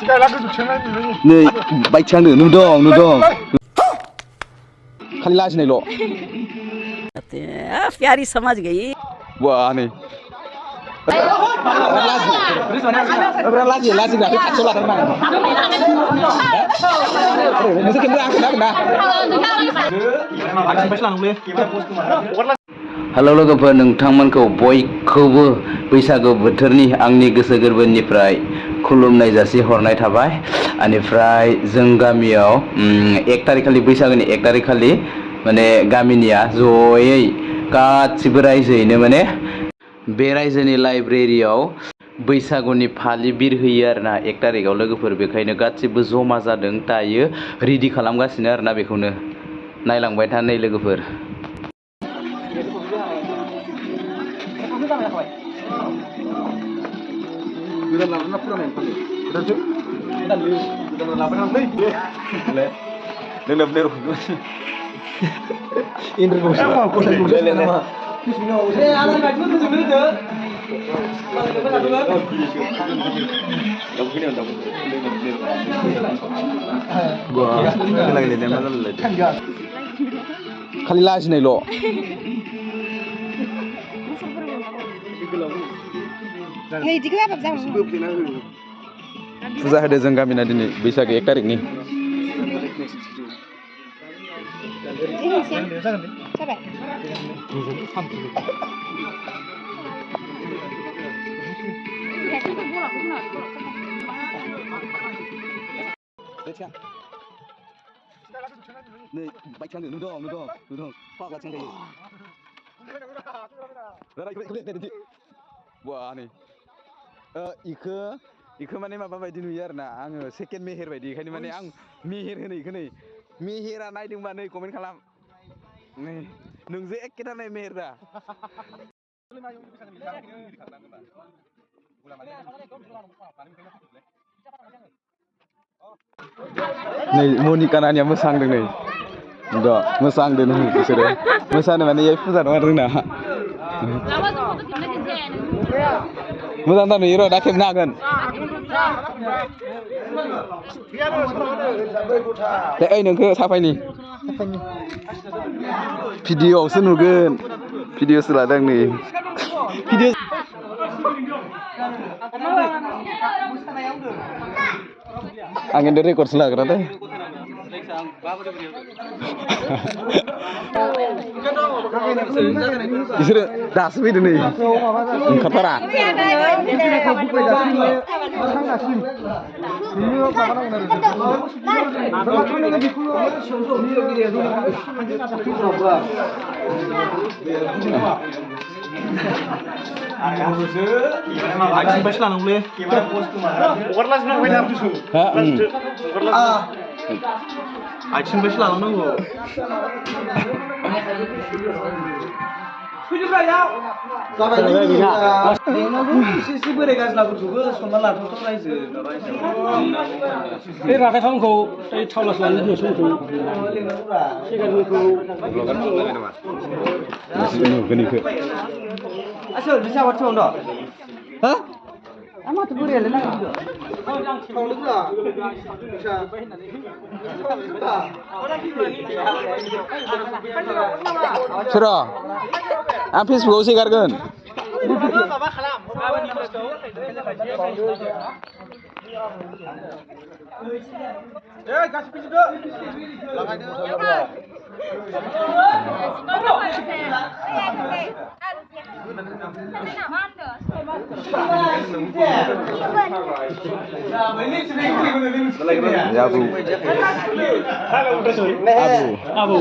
नै बाइक सांदो नुदों खाली लाजिनायल' प्यारी समझ गई wah nih laji nggak kacau lah teman mesti kita Halo लोगोफोर नोंथांमोनखौ बयखौबो बैसागु बोथोरनि आंनि गोसो गोरबोनिफ्राय खुलुमनाय जासिहरनाय थाबाय आनिफ्राय जों गामियाव 1 तारिख खालि बैसागुनि 1 तारिख खालि माने गामिनिया जयै गासिबो रायजोयैनो माने बे रायजोनि लाइब्रेरियाव बैसागुनि फालि बिरहोयो आरोना 1 तारिखआव लोगोफोर बेखायनो गासिबो जमा जादों दायो रेडि खालामगासिनो आरोना बेखौनो नायलांबाय था नै लोगोफोर खालि लाजिनायल' फुजा होदो जों गामिना दिनै बैसागु 1 तारिखनि नै बाइक सांदो नुदों फागा सांखायो wah nih इखो माने माबा बायदि नुयो आरोना आङो सेकेन्ड मेहेर बायदि बेखायनो माने आं मेहेर होनो इखो नै मेहेरा नायदोंबा नै कमेन्ट खालाम नै नोंजों एखे थानाय मेहेर दा नै मनिका नानिया मोसांदों नै मोसांदों नै बिसोरो मोसानो माने ए फुजा दं आरो जोंना मोजां दा नुयो र' दा खेबनो हागोन दे ओइ नोंखौ साफायनि भिडिअ'आवसो नुगोन भिडिअ'सो लादों नै भिडिअ' आं खिन्थु रेकर्डसो लाग्रा दे बिसोरो दासो फैदों नै ओंखारथारा Sura, आं फेसबुकआव सेगारगोन Abu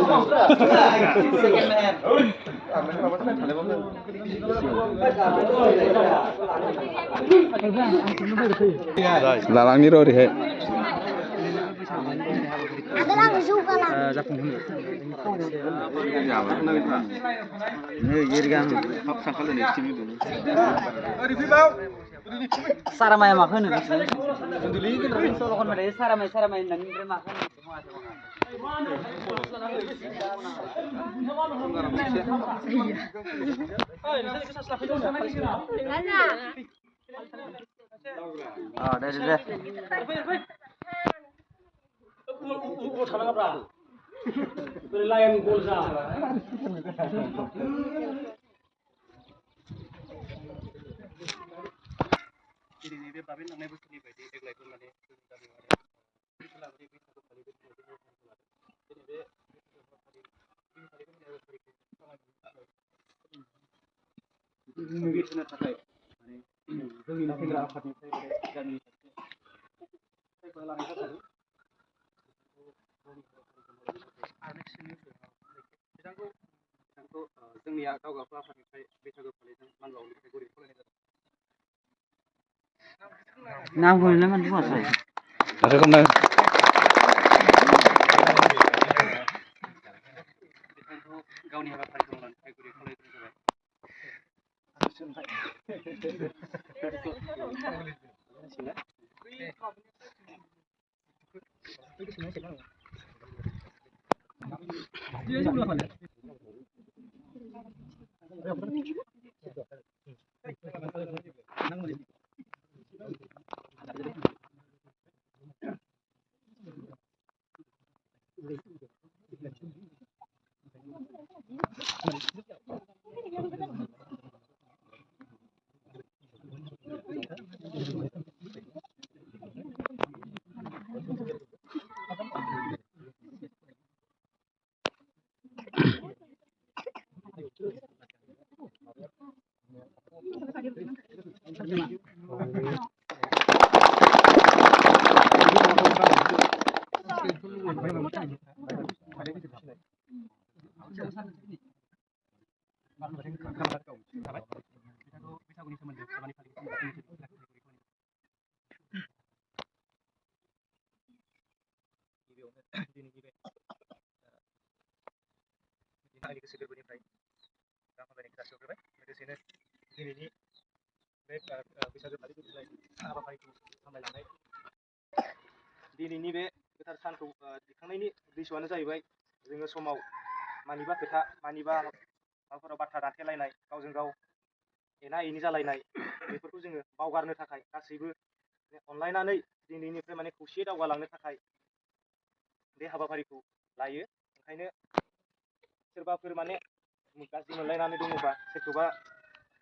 Lalangni र' ओरैहाय सारामाया माखो होनो उन्दुलि सल' खनबाय सारामाय होननानै ओमफ्राय माखो होनो दे दे जोंनिया गावगाव आफादनिफ्राय बैसागु फालिजों मान बावनो थाखाय गुरै खावलायनाय जादों। नामखौनो माने बुङासै बेखौनो गावनि हाबाफारिखौ मावनो थाखाय गुरै खावलायनाय जाबाय। आंनि गोसो गोरबोनिफ्राय गाहाम हामलायनायखौ जासिहरग्रोबाय। लोगोसेनो दिनैनि बे बैसागो फालिथाय हाबाफारिखौ सामलायलांनाय दिनैनि बे गोथार सानखौ दिखांनायनि उद्देश्यआनो जाहैबाय जोङो समाव मानिबा खोथा मानिबा माबाफोराव बाथ्रा दान्थेलायनाय गावजों गाव एना एनि जालायनाय बेफोरखौ जोङो बावगारनो थाखाय गासैबो अनलायनानै दिनैनिफ्राय माने खौसेयै दावगालांनो थाखाय बे हाबाफारिखौ लायो। ओंखायनो सोरबाफोर माने गाज्रि मोनलायनानै दङबा सोरखौबा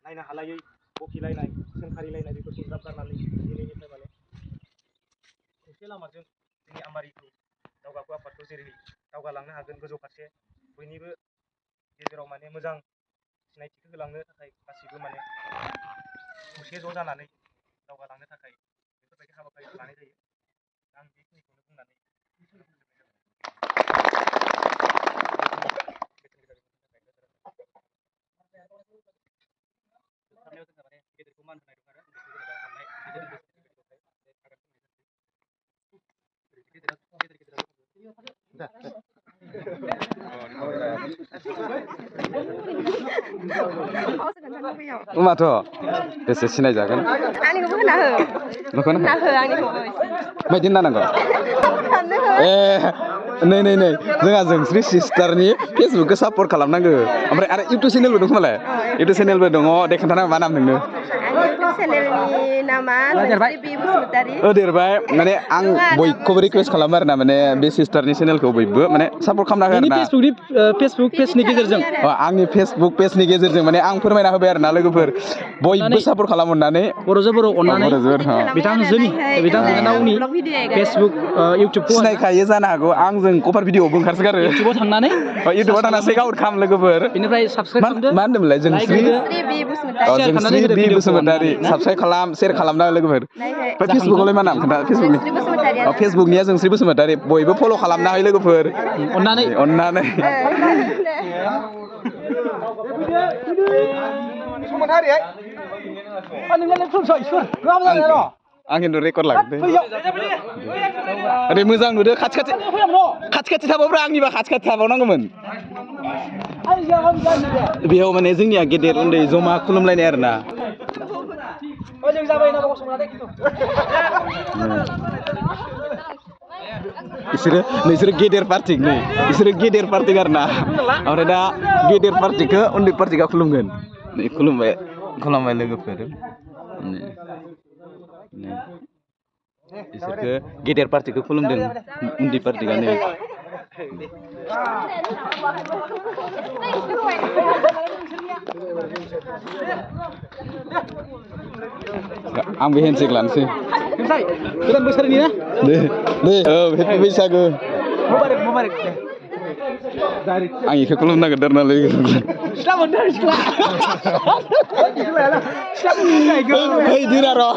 नायनो हालायै बखिलायनाय सोंखारिलायनाय बेफोरखौ ज्राब गारनानै दिनैनिफ्राय माने खौसे लामाजों जोंनि आमारिखौ दावगाफु आफादखौ जेरै दावगालांनो हागोन गोजौ फारसे बयनिबो गेजेराव माने मोजां सिनायथिखौ होलांनो थाखाय गासिबो माने खौसे ज' जानानै दावगालांनो थाखाय बेफोरबायदि हाबाफारिखौ लानाय जायो। आं बेखिनिखौनो बुंनानै गेदेरखौ मान होनाय दं माथ' एसे सिनायजागोन आंनिखौबो होना हो नोंखौनो होना हो आंनिखौबो मायदि होननांगौ साननो हो ए नै नै नै जोंहा जोंस्रि सिस्टारनि फेसबुकखौ सापर्ट खालामनांगौ ओमफ्राय आरो इउटुब चेनेलबो दं खोमालाय इउटुब चेनेलबो दङ दे खोन्थाना मा नाम नोंनो आंनि इउटुब चेनेलनि नामा जोंस्रि बि बसुमतारि देरबाय माने आं बयखौबो रिकुवेस्ट खालामो आरोना माने बे सिस्टारनि चेनेलखौ बयबो माने सापर्ट खालामना हो आरोना फेसबुक पेजनि गेजेरजों आंनि फेसबुक पेजनि गेजेरजों माने आं फोरमायना होबाय आरोना लोगोफोर बयबो सापर्ट खालाम अननानै बर'जों बर' अननानै बिथांजोनि बिथांजोनि फेसबुक इउटुबखौ सिनायखायो जानो हागौ आंजों कभार भिडिअ'बो ओंखारसोगारो इउटुबाव थांनानै इउटुबाव थांना चेक आउट खालाम लोगोफोर बेनिफ्राय साबसक्राइब खालामदो मा होनदोंमोनलाय जोंस्रि जोंस्रि बि बसुमतारि साबसक्राइब खालाम शेयार खालामना लोगोफोर फेसबुकआवलाय मा नाम खोन्था फेसबुकनिया जोंस्रि बसुमतारि बयबो फल' खालामना हो लोगोफोर अननानै आं खिन्थु रेकर्ड लागोन ओरै मोजां नुदो खाथि थाबावब्रा आंनिबा खाथि थाबावनांगौमोन बेयाव माने जोंनिया गेदेर उन्दै जमा खुलुमलायनाय आरोना नोंसोरो गेदेर पार्टि बिसोरो गेदेर पार्टि आरोना ओमफ्राय दा गेदेर पार्टिखौ उन्दै पार्टिखौ खुलुमगोन खुलुमबाय लोगोफोर बिसोरखो गेदेर पार्टिखौ खुलुमदों उन्दै पार्टियानो आंबो हेन्डसेक लानोसै गोदान बोसोरनि ना दे हेपि बैसागो आं इखौ खुलुमनो नागिरदों नालाय इदिना र'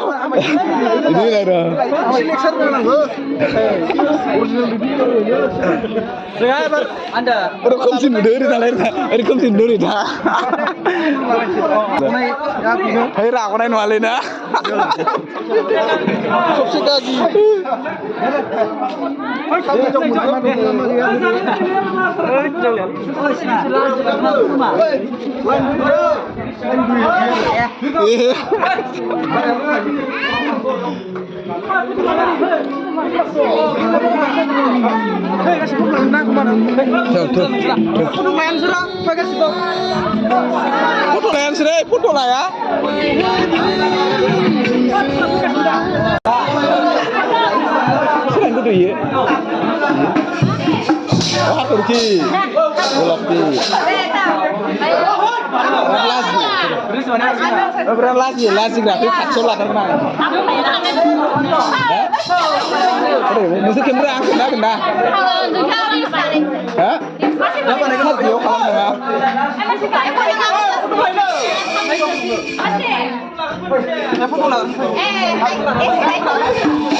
रोखोमसिन नुदों ओरै नालाय रोखोमसिन नुदों दा है रागनाय नङालै ना सबसे गागि foto lah ya. Selain itu ya. Wah, Turki. Golokti. Berapa lagi? Lagi grafik kacau lah karena. Musuh kamera angkat dah kena. Hah? Apa nih kalau video kalau nggak? Masih.